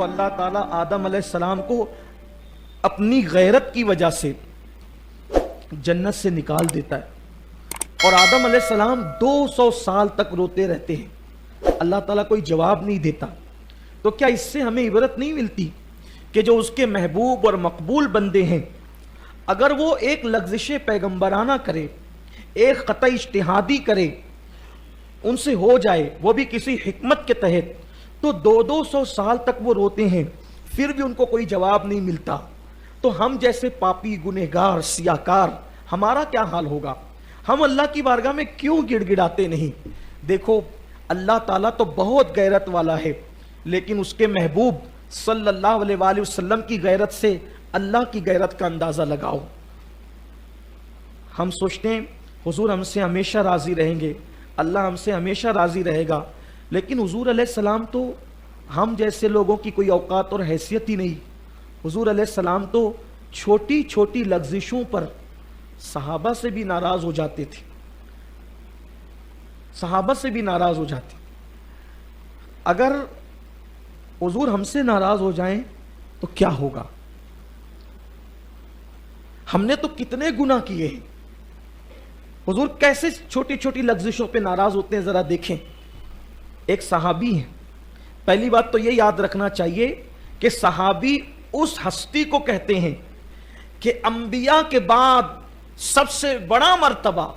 تو اللہ تعالیٰ آدم علیہ السلام کو اپنی غیرت کی وجہ سے جنت سے نکال دیتا ہے، اور آدم علیہ السلام 200 سال تک روتے رہتے ہیں، اللہ تعالیٰ کوئی جواب نہیں دیتا۔ تو کیا اس سے ہمیں عبرت نہیں ملتی کہ جو اس کے محبوب اور مقبول بندے ہیں، اگر وہ ایک لغزش پیغمبرانہ کرے، ایک قطع اجتہادی کرے، ان سے ہو جائے وہ بھی کسی حکمت کے تحت، تو 200 سال تک وہ روتے ہیں، پھر بھی ان کو کوئی جواب نہیں ملتا، تو ہم جیسے پاپی گنہگار سیاکار ہمارا کیا حال ہوگا؟ ہم اللہ کی بارگاہ میں کیوں گڑ گڑاتے نہیں؟ دیکھو اللہ تعالیٰ تو بہت غیرت والا ہے، لیکن اس کے محبوب صلی اللہ علیہ وآلہ وسلم کی غیرت سے اللہ کی غیرت کا اندازہ لگاؤ۔ ہم سوچتے ہیں حضور ہم سے ہمیشہ راضی رہیں گے، اللہ ہم سے ہمیشہ راضی رہے گا، لیکن حضور علیہ السلام تو ہم جیسے لوگوں کی کوئی اوقات اور حیثیت ہی نہیں۔ حضور علیہ السلام تو چھوٹی چھوٹی لغزشوں پر صحابہ سے بھی ناراض ہو جاتے تھے، صحابہ سے بھی ناراض ہو جاتے۔ اگر حضور ہم سے ناراض ہو جائیں تو کیا ہوگا؟ ہم نے تو کتنے گناہ کیے ہیں، حضور کیسے چھوٹی چھوٹی لغزشوں پہ ناراض ہوتے ہیں ذرا دیکھیں۔ ایک صحابی ہے، پہلی بات تو یہ یاد رکھنا چاہیے کہ صحابی اس ہستی کو کہتے ہیں کہ انبیاء کے بعد سب سے بڑا مرتبہ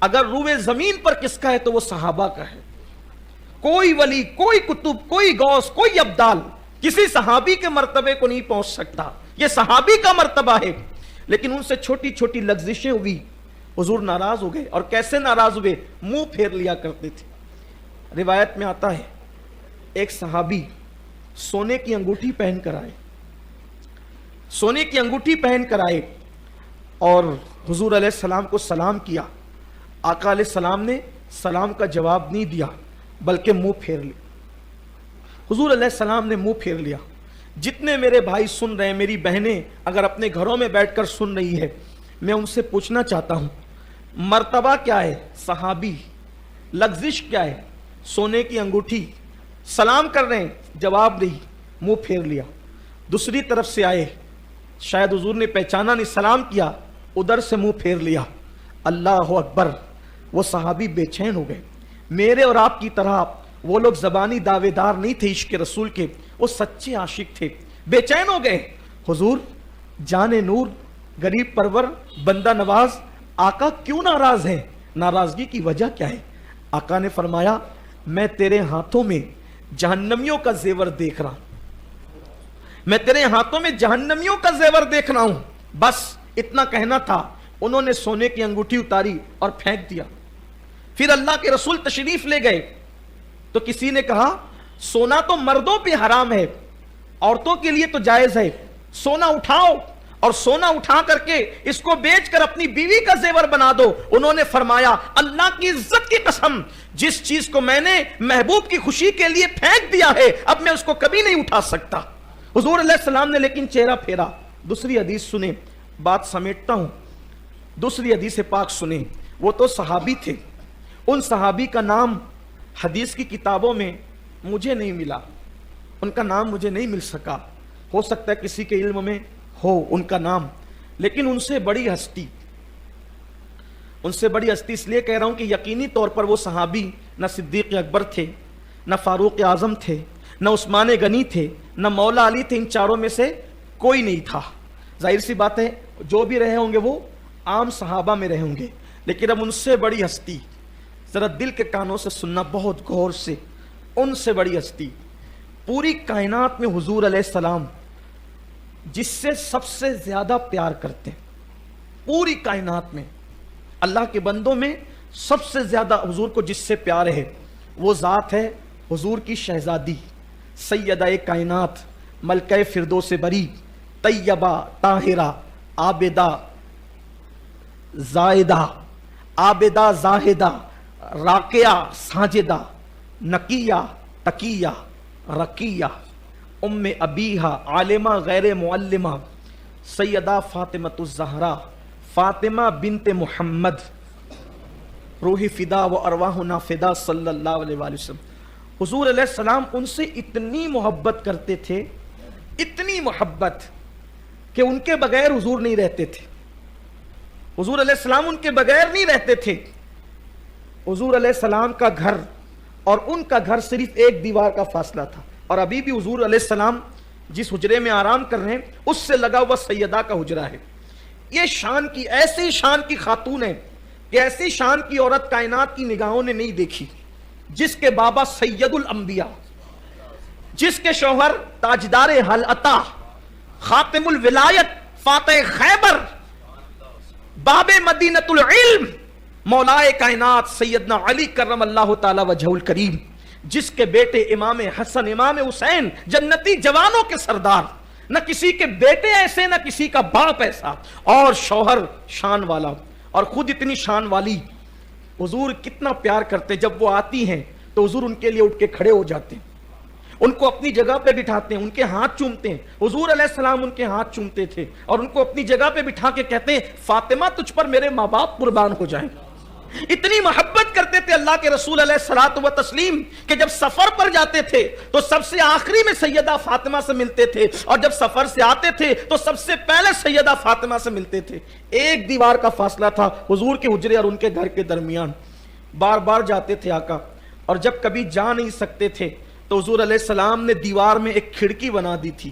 اگر روئے زمین پر کس کا ہے تو وہ صحابہ کا ہے۔ کوئی ولی، کوئی کتب، کوئی غوث، کوئی ابدال کسی صحابی کے مرتبے کو نہیں پہنچ سکتا، یہ صحابی کا مرتبہ ہے۔ لیکن ان سے چھوٹی چھوٹی لغزشیں ہوئی، حضور ناراض ہو گئے، اور کیسے ناراض ہوئے؟ منہ پھیر لیا کرتے تھے۔ روایت میں آتا ہے ایک صحابی سونے کی انگوٹھی پہن کر آئے، سونے کی انگوٹھی پہن کر آئے اور حضور علیہ السلام کو سلام کیا۔ آقا علیہ السلام نے سلام کا جواب نہیں دیا بلکہ منہ پھیر لیا۔ حضور علیہ السلام نے منہ پھیر لیا۔ جتنے میرے بھائی سن رہے ہیں، میری بہنیں اگر اپنے گھروں میں بیٹھ کر سن رہی ہے، میں ان سے پوچھنا چاہتا ہوں مرتبہ کیا ہے؟ صحابی۔ لغزش کیا ہے؟ سونے کی انگوٹھی۔ سلام کر رہے ہیں، جواب نہیں، منہ پھیر لیا۔ دوسری طرف سے آئے، شاید حضور نے پہچانا نہیں، سلام کیا، ادھر سے منہ پھیر لیا۔ اللہ اکبر! وہ صحابی بے چین ہو گئے۔ میرے اور آپ کی طرح وہ لوگ زبانی دعوے دار نہیں تھے عشق رسول کے، وہ سچے عاشق تھے، بے چین ہو گئے۔ حضور جان نور، غریب پرور، بندہ نواز، آقا کیوں ناراض ہیں؟ ناراضگی کی وجہ کیا ہے؟ آقا نے فرمایا میں تیرے ہاتھوں میں جہنمیوں کا زیور دیکھ رہا ہوں، میں تیرے ہاتھوں میں جہنمیوں کا زیور دیکھ رہا ہوں۔ بس اتنا کہنا تھا، انہوں نے سونے کی انگوٹھی اتاری اور پھینک دیا۔ پھر اللہ کے رسول تشریف لے گئے تو کسی نے کہا سونا تو مردوں پہ حرام ہے، عورتوں کے لیے تو جائز ہے، سونا اٹھاؤ اور سونا اٹھا کر کے اس کو بیچ کر اپنی بیوی کا زیور بنا دو۔ انہوں نے فرمایا اللہ کی عزت کی قسم، جس چیز کو میں نے محبوب کی خوشی کے لیے پھینک دیا ہے اب میں اس کو کبھی نہیں اٹھا سکتا۔ حضور علیہ السلام نے لیکن چہرہ پھیرا۔ دوسری حدیث سنیں، بات سمیٹتا ہوں، دوسری حدیث پاک سنیں۔ وہ تو صحابی تھے، ان صحابی کا نام حدیث کی کتابوں میں مجھے نہیں ملا، ان کا نام مجھے نہیں مل سکا، ہو سکتا ہے کسی کے علم میں ہو ان کا نام، لیکن ان سے بڑی ہستی، ان سے بڑی ہستی اس لیے کہہ رہا ہوں کہ یقینی طور پر وہ صحابی نہ صدیق اکبر تھے، نہ فاروق اعظم تھے، نہ عثمان غنی تھے، نہ مولا علی تھے، ان چاروں میں سے کوئی نہیں تھا۔ ظاہر سی بات ہے جو بھی رہے ہوں گے وہ عام صحابہ میں رہے ہوں گے، لیکن اب ان سے بڑی ہستی، ذرا دل کے کانوں سے سننا بہت غور سے، ان سے بڑی ہستی پوری کائنات میں حضور علیہ السلام جس سے سب سے زیادہ پیار کرتے ہیں، پوری کائنات میں اللہ کے بندوں میں سب سے زیادہ حضور کو جس سے پیار ہے وہ ذات ہے حضور کی شہزادی سیدہ کائنات ملکہ فردوس بری، طیبہ طاہرہ عابدہ زاہدہ، عابدہ زاہدہ، راقیہ ساجدہ، نقیہ تقیہ رقیہ، ام ابیہا عالمہ غیر معلمہ، سیدہ فاطمۃ الزہرا، فاطمہ بنت محمد، روح فدا و ارواحنا فدا صلی اللہ علیہ وآلہ وسلم۔ حضور علیہ السلام ان سے اتنی محبت کرتے تھے اتنی محبت کہ ان کے بغیر حضور نہیں رہتے تھے، حضور علیہ السلام ان کے بغیر نہیں رہتے تھے۔ حضور علیہ السلام کا گھر اور ان کا گھر صرف ایک دیوار کا فاصلہ تھا، اور ابھی بھی حضور علیہ السلام جس حجرے میں آرام کر رہے ہیں اس سے لگا ہوا سیدہ کا حجرہ ہے۔ یہ شان کی، ایسی شان کی خاتون ہے کہ ایسی شان کی عورت کائنات کی نگاہوں نے نہیں دیکھی، جس کے بابا سید الانبیاء، جس کے شوہر تاجدار حل عطا، خاتم الولایت، فاتح خیبر، باب مدینۃ العلم، مولائے کائنات سیدنا علی کرم اللہ تعالی وجہہ الکریم، جس کے بیٹے امام حسن امام حسین جنتی جوانوں کے سردار، نہ کسی کے بیٹے ایسے نہ کسی کا باپ ایسا، اور شوہر شان والا اور خود اتنی شان والی۔ حضور کتنا پیار کرتے، جب وہ آتی ہیں تو حضور ان کے لیے اٹھ کے کھڑے ہو جاتے ہیں، ان کو اپنی جگہ پہ بٹھاتے ہیں، ان کے ہاتھ چومتے ہیں۔ حضور علیہ السلام ان کے ہاتھ چومتے تھے اور ان کو اپنی جگہ پہ بٹھا کے کہتے ہیں فاطمہ تجھ پر میرے ماں باپ قربان ہو جائیں۔ اتنی محبت کرتے تھے اللہ کے رسول علیہ الصلوۃ والتسلیم کہ جب سفر پر جاتے تھے تو سب سے آخری میں سیدہ فاطمہ سے ملتے تھے، اور جب سفر سے آتے تھے تو سب سے پہلے سیدہ فاطمہ سے ملتے تھے۔ ایک دیوار کا فاصلہ تھا حضور کے حجرے اور ان کے گھر کے درمیان۔ بار بار جاتے تھے آقا، اور جب کبھی جا نہیں سکتے تھے تو حضور علیہ السلام نے دیوار میں ایک کھڑکی بنا دی تھی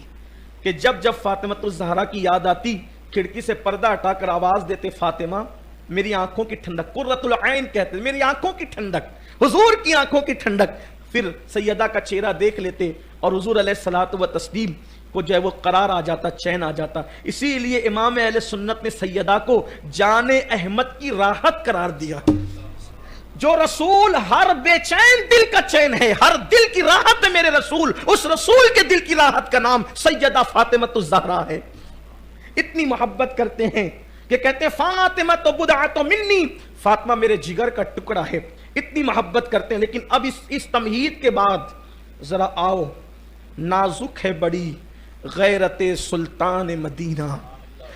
کہ جب جب فاطمۃ الزہرا کی یاد آتی کھڑکی سے پردہ ہٹا کر آواز دیتے فاطمہ میری آنکھوں کی ٹھنڈک، قرۃ العین کہتے، میری آنکھوں کی ٹھنڈک، حضور کی آنکھوں کی ٹھنڈک۔ پھر سیدہ کا چہرہ دیکھ لیتے اور حضور علیہ الصلوۃ والتسلیم کو جو ہے وہ قرار آ جاتا، چین آ جاتا۔ اسی لیے امام اہل سنت نے سیدہ کو جان احمد کی راحت قرار دیا۔ جو رسول ہر بے چین دل کا چین ہے، ہر دل کی راحت ہے میرے رسول، اس رسول کے دل کی راحت کا نام سیدہ فاطمۃ الزہرا ہے۔ اتنی محبت کرتے ہیں کہ کہتے ہیں فاطمہ تو بضعۃ منی، فاطمہ میرے جگر کا ٹکڑا ہے۔ اتنی محبت کرتے ہیں، لیکن اب اس تمہید کے بعد ذرا آؤ، نازک ہے بڑی غیرت سلطان مدینہ،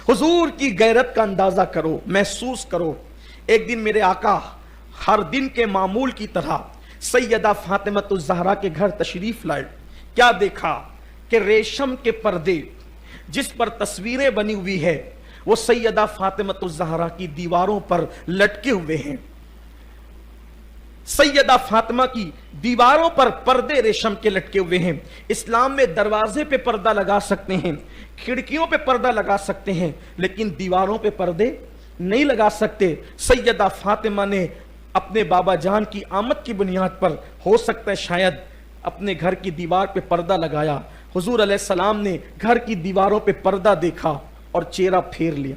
حضور کی غیرت کا اندازہ کرو، محسوس کرو۔ ایک دن میرے آقا ہر دن کے معمول کی طرح سیدہ فاطمۃ الزہرا کے گھر تشریف لائے۔ کیا دیکھا کہ ریشم کے پردے جس پر تصویریں بنی ہوئی ہے وہ سیدہ فاطمۃ الزہرا کی دیواروں پر لٹکے ہوئے ہیں۔ سیدہ فاطمہ کی دیواروں پر پردے ریشم کے لٹکے ہوئے ہیں۔ اسلام میں دروازے پہ پردہ لگا سکتے ہیں، کھڑکیوں پہ پردہ لگا سکتے ہیں، لیکن دیواروں پہ پردے نہیں لگا سکتے۔ سیدہ فاطمہ نے اپنے بابا جان کی آمد کی بنیاد پر ہو سکتا ہے شاید اپنے گھر کی دیوار پہ پردہ لگایا۔ حضور علیہ السلام نے گھر کی دیواروں پہ پردہ دیکھا اور چہرہ پھیر لیا۔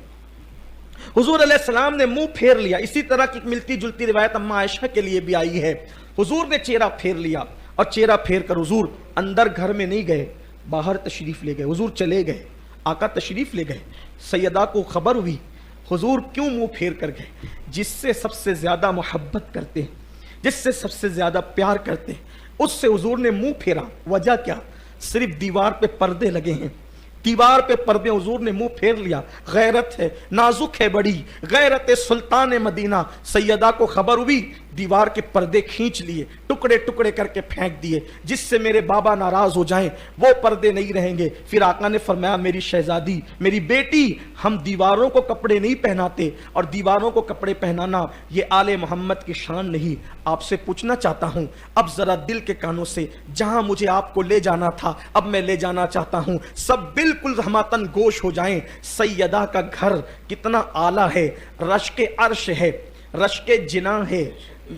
حضور علیہ السلام نے منہ پھیر لیا۔ اسی طرح کی ملتی جلتی روایت اما عائشہ کے لیے بھی آئی ہے، حضور نے چہرہ پھیر لیا، اور چہرہ پھیر کر حضور اندر گھر میں نہیں گئے، باہر تشریف لے گئے۔ حضور چلے گئے، آقا تشریف لے گئے۔ سیدہ کو خبر ہوئی، حضور کیوں منہ پھیر کر گئے؟ جس سے سب سے زیادہ محبت کرتے ہیں، جس سے سب سے زیادہ پیار کرتے ہیں، اس سے حضور نے منہ پھیرا۔ وجہ کیا؟ صرف دیوار پہ پردے لگے ہیں، دیوار پہ پردے، حضور نے منہ پھیر لیا۔ غیرت ہے، نازک ہے بڑی غیرت سلطان مدینہ۔ سیدہ کو خبر ہوئی، دیوار کے پردے کھینچ لیے، ٹکڑے ٹکڑے کر کے پھینک دیے، جس سے میرے بابا ناراض ہو جائیں وہ پردے نہیں رہیں گے۔ پھر آقا نے فرمایا میری شہزادی، میری بیٹی، ہم دیواروں کو کپڑے نہیں پہناتے، اور دیواروں کو کپڑے پہنانا یہ آل محمد کی شان نہیں۔ آپ سے پوچھنا چاہتا ہوں اب ذرا دل کے کانوں سے، جہاں مجھے آپ کو لے جانا تھا اب میں لے جانا چاہتا ہوں، سب بالکل ہماتن گوش ہو جائیں۔ سیدہ کا گھر کتنا اعلیٰ ہے، رشک عرش ہے، رشک جناح ہے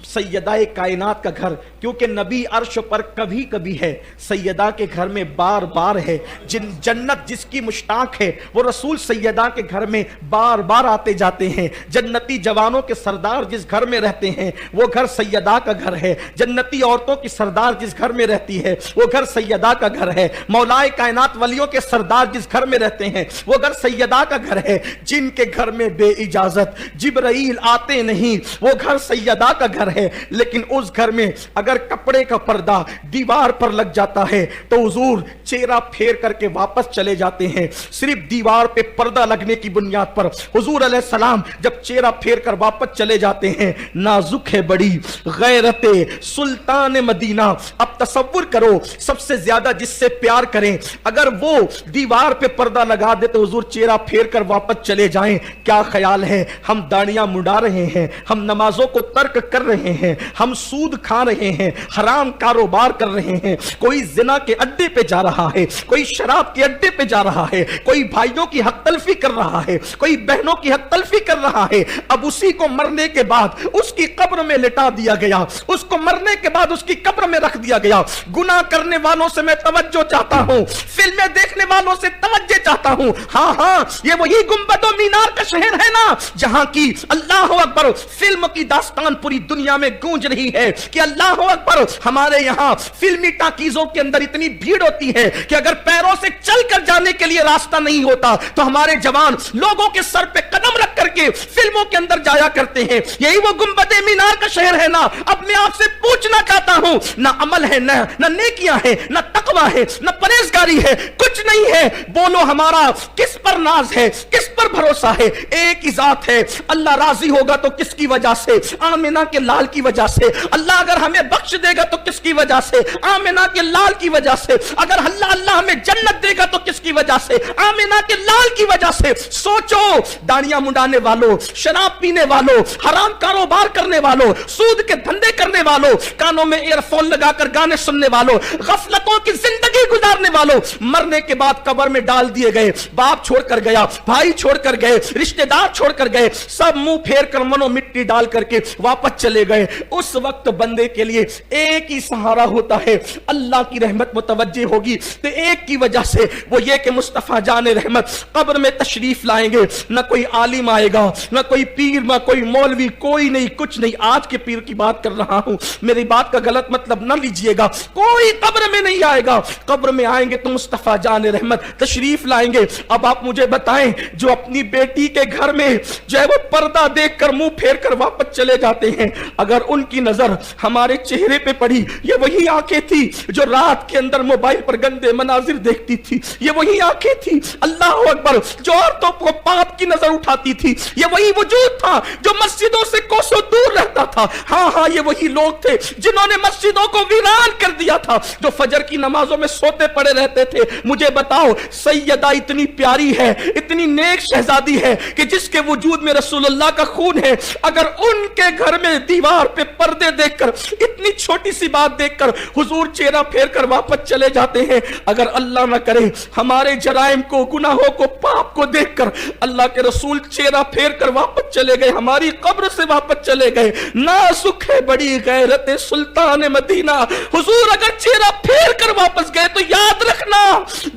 سیدہ کائنات کا گھر، کیونکہ نبی عرش پر کبھی کبھی ہے، سیدہ کے گھر میں بار بار ہے۔ جنت جس کی مشتاق ہے وہ رسول سیدہ کے گھر میں بار بار آتے جاتے ہیں۔ جنتی جوانوں کے سردار جس گھر میں رہتے ہیں وہ گھر سیدہ کا گھر ہے۔ جنتی عورتوں کی سردار جس گھر میں رہتی ہے وہ گھر سیدہ کا گھر ہے۔ مولائے کائنات ولیوں کے سردار جس گھر میں رہتے ہیں وہ گھر سیدہ کا گھر ہے۔ جن کے گھر میں بے اجازت جبرائیل آتے نہیں وہ گھر سیدہ کا گھر ہے لیکن اس گھر میں اگر کپڑے کا پردہ دیوار پر لگ جاتا ہے تو حضور چہرہ پھیر کر کے واپس چلے جاتے ہیں. صرف دیوار پہ پردہ لگنے کی بنیاد پر حضور علیہ السلام جب چہرہ پھیر کر واپس چلے جاتے ہیں. نازک ہے بڑی غیرت سلطان مدینہ. اب تصور کرو سب سے زیادہ جس سے پیار کریں اگر وہ دیوار پہ پردہ لگا دے تو حضور چہرہ پھیر کر واپس چلے جائیں. کیا خیال ہے؟ ہم داڑیاں مڈا رہے ہیں, ہم نمازوں کو ترک کر رہے ہیں, ہم سود کھا رہے ہیں, حرام کاروبار کر رہے ہیں, کوئی زنا کے اڈے پہ جا رہا ہے, کوئی شراب کے اڈے پہ جا رہا ہے, کوئی بھائیوں کی حق تلفی کر رہا ہے, کوئی بہنوں کی حق تلفی کر رہا ہے. اب اسی کو مرنے کے بعد اس کی قبر میں لٹا دیا گیا, اس کو مرنے کے بعد اس کی قبر میں رکھ دیا گیا. گناہ کرنے والوں سے میں توجہ چاہتا ہوں, فلمیں دیکھنے والوں سے توجہ چاہتا ہوں. ہاں ہاں یہ وہی گنبد و مینار کا شہر ہے نا جہاں کی اللہ اکبر فلم کی داستان پوری دنیا میں گونج رہی ہے کہ اللہ اکبر. ہمارے یہاں فلمی ٹاکیزوں کے اندر اتنی بھیڑ ہوتی ہے کہ اگر پیروں سے چل کر جانے کے لیے راستہ نہیں ہوتا تو ہمارے جوان لوگوں کے سر پہ قدم رکھ کر کے فلموں کے اندر جایا کرتے ہیں. یہی وہ گنبد مینار کا شہر ہے نا. اب میں آپ سے پوچھنا چاہتا ہوں, نہ عمل ہے, نہ نیکیاں ہیں, نہ تقوی ہے, نہ پرہیزگاری ہے, کچھ نہیں ہے. بولو ہمارا کس پر ناز ہے, کس پر بھروسہ ہے؟ ایک ہی ذات ہے. اللہ راضی ہوگا تو کس کی وجہ سے؟ آمنہ کے لال کی وجہ سے. اللہ اگر ہمیں بخش دے گا تو کس کی وجہ سے؟ آمنہ کے لال کی وجہ سے. اگر اللہ ہمیں جنت دے گا تو کس کی وجہ سے؟ آمنہ کے لال کی وجہ سے. سوچو, داڑیاں منڈانے والوں, شراب پینے والوں, حرام کاروبار کرنے والوں, سود کے دھندے کرنے والوں, کانوں میں ایئر فون لگا کر گانے سننے والوں, غفلتوں کی زندگی گزارنے والوں, مرنے کے بعد قبر میں ڈال دیے گئے. باپ چھوڑ کر گیا, بھائی چھوڑ کر گئے, رشتہ دار چھوڑ کر گئے, سب منہ پھیر کر منو مٹی ڈال کر کے واپس چلے گئے. اس وقت بندے کے لیے ایک ہی سہارا ہوتا ہے, اللہ کی رحمت متوجہ ہوگی تو ایک کی وجہ سے وہ یہ کہ مصطفیٰ جان رحمت قبر میں تشریف لائیں گے. نہ کوئی عالم آئے گا, نہ کوئی پیر, نہ کوئی مولوی, کوئی نہیں, کچھ نہیں. آج کے پیر کی بات کر رہا ہوں, میری بات کا غلط مطلب نہ لیجئے گا. کوئی قبر میں نہیں آئے گا. قبر میں آئیں گے تو مصطفیٰ جان رحمت تشریف لائیں گے. اب آپ مجھے بتائیں, جو اپنی بیٹی کے گھر میں جو ہے وہ پردہ دیکھ کر منہ پھیر کر واپس چلے جاتے ہیں, اگر ان کی نظر ہمارے چہرے پہ پڑی, یہ وہی آنکھیں تھی جو رات کے اندر موبائل پر گندے مناظر دیکھتی تھی, یہ وہی آنکھیں تھی اللہ اکبر جو عورتوں کو پاپ کی نظر اٹھاتی تھی, یہ وہی وجود تھا جو مسجدوں سے کوسوں دور رہتا تھا. ہاں ہاں یہ وہی لوگ تھے جنہوں نے مسجدوں کو ویران کر دیا تھا, جو فجر کی نمازوں میں سوتے پڑے رہتے تھے. مجھے بتاؤ, سیدہ اتنی پیاری ہے, اتنی نیک شہزادی ہے کہ جس کے وجود میں رسول اللہ کا خون ہے, اگر ان کے گھر میں دیوار پہ پردے دیکھ کر, اتنی چھوٹی سی بات دیکھ کر حضور چہرہ پھیر کر واپس چلے جاتے ہیں, اگر اللہ نہ کرے ہمارے جرائم کو, گناہوں کو, پاپ کو دیکھ کر اللہ کے رسول چہرہ پھیر کر واپس چلے گئے, ہماری قبر سے واپس چلے گئے. نازک ہے بڑی غیرت سلطان مدینہ. حضور اگر چہرہ پھیر کر واپس گئے تو یاد رکھنا,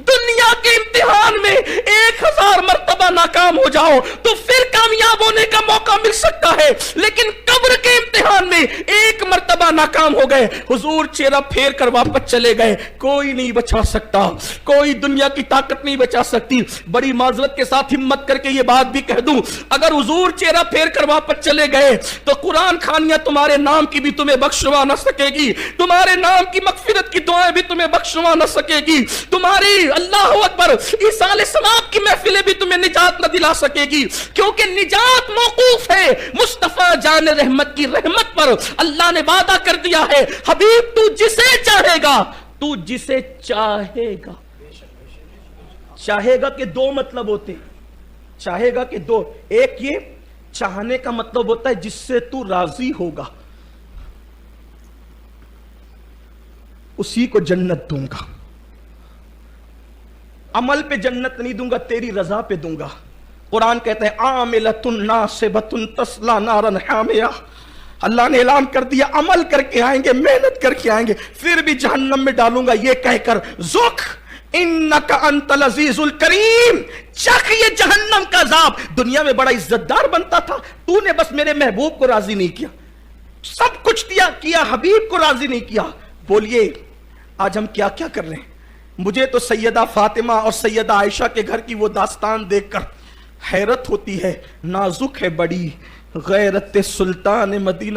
دنیا کے امتحان میں 1000 مرتبہ ناکام ہو جاؤ تو پھر کامیاب ہونے کا موقع مل سکتا ہے, لیکن قبر کے امتحان میں ایک مرتبہ ناکام ہو گئے, حضور چہرہ پھیر کر واپس چلے گئے. کوئی نہیں بچا سکتا, کوئی دنیا کی طاقت نہیں بچا سکتی. بڑی معذرت کے ساتھ ہمت کر کے یہ بات بھی کہہ دوں, اگر حضور چہرہ پھیر کر واپس چلے گئے تو قرآن خانیاں تمہارے نام کی بھی تمہیں بخشوا نہ سکے گی, تمہارے نام کی مغفرت کی دعائیں بھی تمہیں بخشوا نہ سکے گی, تمہاری اللہ اکبر ایصال ثواب کی محفلیں بھی تمہیں نجات نہ دلا سکے گی, کیونکہ نجات موقوف ہے مصطفیٰ جان رحمت کی رحمت پر. اللہ نے وعدہ کر دیا ہے, حبیب تو جسے چاہے گا, تو جسے چاہے گا. چاہے گا کہ دو مطلب ہوتے, چاہے گا کہ دو, ایک یہ چاہنے کا مطلب ہوتا ہے جس سے تو راضی ہوگا اسی کو جنت دوں گا, عمل پہ جنت نہیں دوں گا, تیری رضا پہ دوں گا. قرآن کہتا ہے عاملۃ ناصبۃ تصلی نارا حامیہ. اللہ نے اعلان کر دیا عمل کر کے آئیں گے, محنت کر کے آئیں گے, پھر بھی جہنم میں ڈالوں گا, یہ کہہ کر ذوق انک انت العزیز الکریم, چکھ یہ جہنم کا عذاب. دنیا میں بڑا عزت دار بنتا تھا, تو نے بس میرے محبوب کو راضی نہیں کیا, سب کچھ کیا حبیب کو راضی نہیں کیا. بولیے آج ہم کیا کیا کر رہے ہیں؟ مجھے تو سیدہ فاطمہ اور سیدہ عائشہ کے گھر کی وہ داستان دیکھ کر حیرت ہوتی ہے. نازک ہے بڑی غیرت سلطان مدینہ.